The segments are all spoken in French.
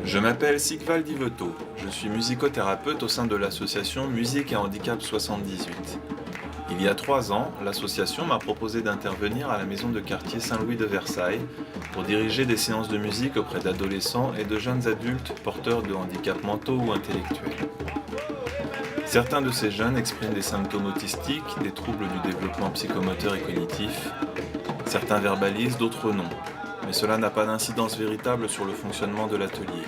Je m'appelle Sigvald Yvetot, je suis musicothérapeute au sein de l'association Musique et Handicap 78. Il y a 3 ans, l'association m'a proposé d'intervenir à la maison de quartier Saint-Louis de Versailles pour diriger des séances de musique auprès d'adolescents et de jeunes adultes porteurs de handicaps mentaux ou intellectuels. Certains de ces jeunes expriment des symptômes autistiques, des troubles du développement psychomoteur et cognitif. Certains verbalisent, d'autres non. Mais cela n'a pas d'incidence véritable sur le fonctionnement de l'atelier.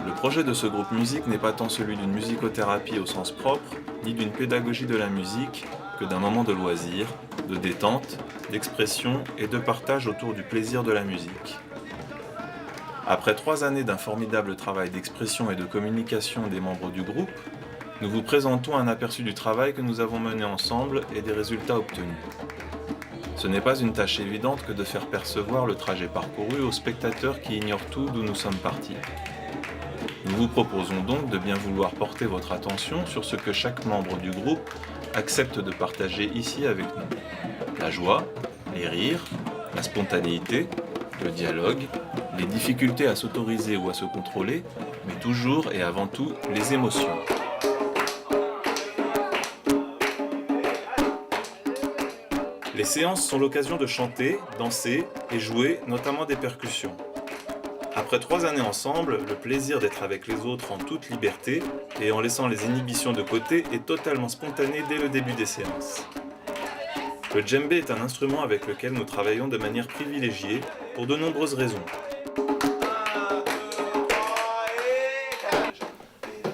Le projet de ce groupe musique n'est pas tant celui d'une musicothérapie au sens propre, ni d'une pédagogie de la musique, que d'un moment de loisir, de détente, d'expression et de partage autour du plaisir de la musique. Après 3 années d'un formidable travail d'expression et de communication des membres du groupe, nous vous présentons un aperçu du travail que nous avons mené ensemble et des résultats obtenus. Ce n'est pas une tâche évidente que de faire percevoir le trajet parcouru aux spectateurs qui ignorent tout d'où nous sommes partis. Nous vous proposons donc de bien vouloir porter votre attention sur ce que chaque membre du groupe accepte de partager ici avec nous. La joie, les rires, la spontanéité, le dialogue, les difficultés à s'autoriser ou à se contrôler, mais toujours et avant tout les émotions. Les séances sont l'occasion de chanter, danser et jouer, notamment des percussions. Après 3 années ensemble, le plaisir d'être avec les autres en toute liberté et en laissant les inhibitions de côté est totalement spontané dès le début des séances. Le djembé est un instrument avec lequel nous travaillons de manière privilégiée pour de nombreuses raisons.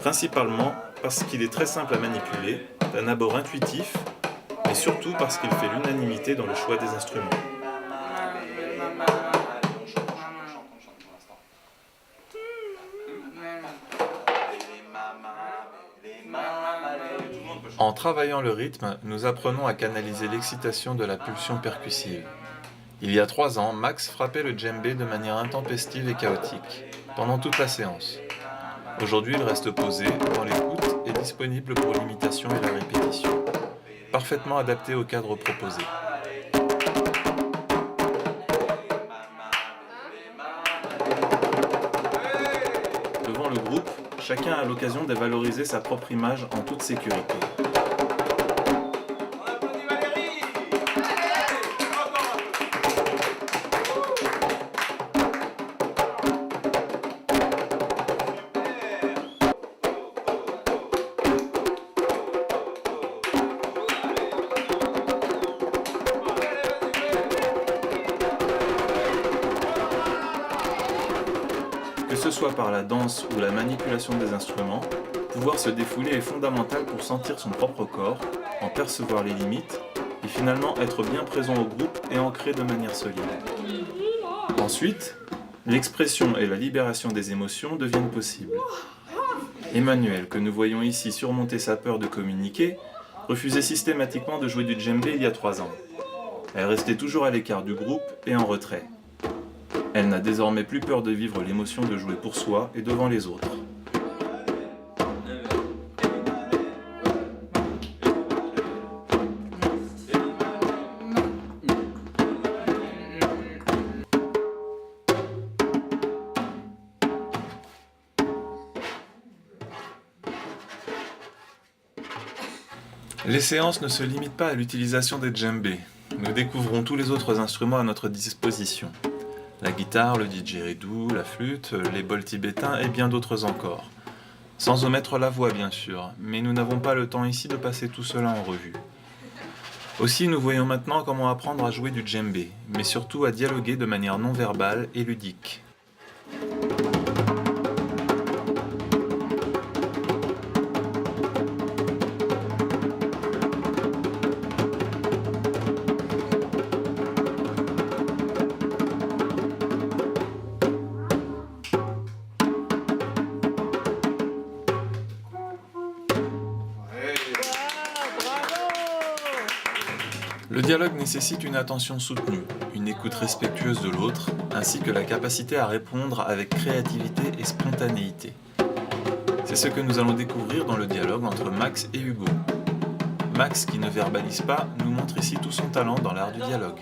Principalement parce qu'il est très simple à manipuler, d'un abord intuitif, et surtout parce qu'il fait l'unanimité dans le choix des instruments. En travaillant le rythme, nous apprenons à canaliser l'excitation de la pulsion percussive. Il y a 3 ans, Max frappait le djembé de manière intempestive et chaotique, pendant toute la séance. Aujourd'hui, il reste posé, dans l'écoute et disponible pour l'imitation et la répétition, parfaitement adapté au cadre proposé. Devant le groupe, chacun a l'occasion de valoriser sa propre image en toute sécurité. Que ce soit par la danse ou la manipulation des instruments, pouvoir se défouler est fondamental pour sentir son propre corps, en percevoir les limites et finalement être bien présent au groupe et ancré de manière solide. Ensuite, l'expression et la libération des émotions deviennent possibles. Emmanuel, que nous voyons ici surmonter sa peur de communiquer, refusait systématiquement de jouer du djembé il y a 3 ans. Elle restait toujours à l'écart du groupe et en retrait. Elle n'a désormais plus peur de vivre l'émotion de jouer pour soi et devant les autres. Les séances ne se limitent pas à l'utilisation des djembés. Nous découvrons tous les autres instruments à notre disposition. La guitare, le didgeridoo, la flûte, les bols tibétains et bien d'autres encore. Sans omettre la voix bien sûr, mais nous n'avons pas le temps ici de passer tout cela en revue. Aussi nous voyons maintenant comment apprendre à jouer du djembé, mais surtout à dialoguer de manière non verbale et ludique. Le dialogue nécessite une attention soutenue, une écoute respectueuse de l'autre, ainsi que la capacité à répondre avec créativité et spontanéité. C'est C'est ce que nous allons découvrir dans le dialogue entre Max et Hugo. Max, qui ne verbalise pas, nous montre ici tout son talent dans l'art du dialogue.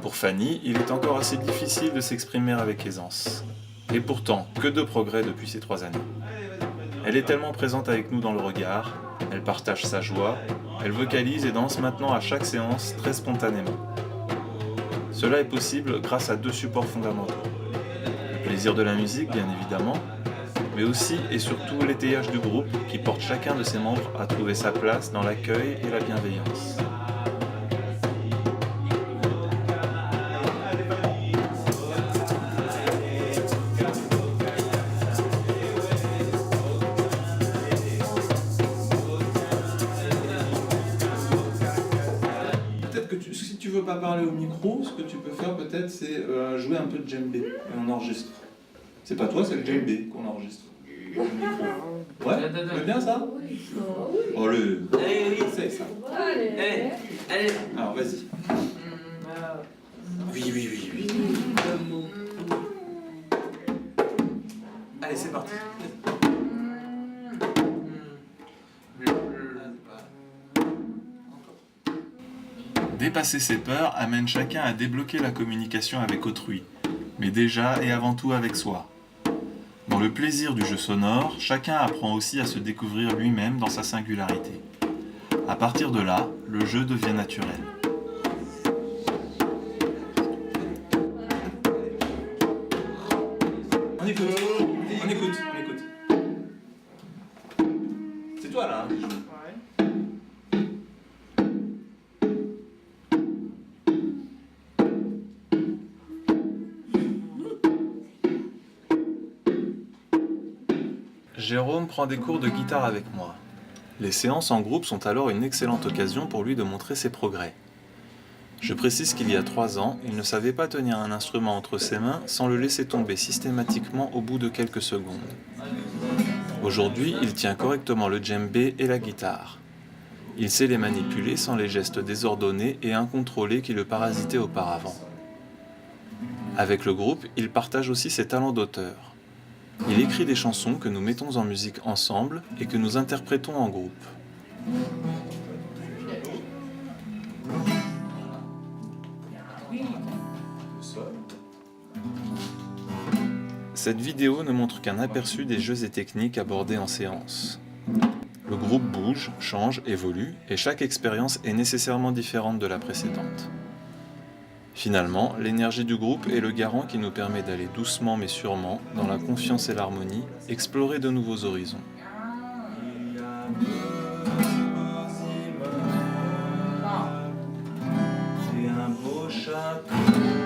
Pour Fanny, il est encore assez difficile de s'exprimer avec aisance. Et pourtant, que de progrès depuis ces 3 années. Elle est tellement présente avec nous dans le regard, elle partage sa joie, elle vocalise et danse maintenant à chaque séance très spontanément. Cela est possible grâce à 2 supports fondamentaux. Le plaisir de la musique, bien évidemment, mais aussi et surtout l'étayage du groupe qui porte chacun de ses membres à trouver sa place dans l'accueil et la bienveillance. Si tu veux pas parler au micro, ce que tu peux faire peut-être c'est jouer un peu de djembé et on enregistre. C'est pas toi, c'est le djembé qu'on enregistre. Ouais, tu veux bien ça? Allez, c'est ça. Allez. Alors vas-y. Oui. Allez, c'est parti. Dépasser ses peurs amène chacun à débloquer la communication avec autrui, mais déjà et avant tout avec soi. Dans le plaisir du jeu sonore, chacun apprend aussi à se découvrir lui-même dans sa singularité. À partir de là, le jeu devient naturel. On écoute. C'est toi là, hein, qui joue. Jérôme prend des cours de guitare avec moi. Les séances en groupe sont alors une excellente occasion pour lui de montrer ses progrès. Je précise qu'il y a 3 ans, il ne savait pas tenir un instrument entre ses mains sans le laisser tomber systématiquement au bout de quelques secondes. Aujourd'hui, il tient correctement le djembé et la guitare. Il sait les manipuler sans les gestes désordonnés et incontrôlés qui le parasitaient auparavant. Avec le groupe, il partage aussi ses talents d'auteur. Il écrit des chansons que nous mettons en musique ensemble et que nous interprétons en groupe. Cette vidéo ne montre qu'un aperçu des jeux et techniques abordés en séance. Le groupe bouge, change, évolue, et chaque expérience est nécessairement différente de la précédente. Finalement, l'énergie du groupe est le garant qui nous permet d'aller doucement mais sûrement, dans la confiance et l'harmonie, explorer de nouveaux horizons. C'est un beau chapeau.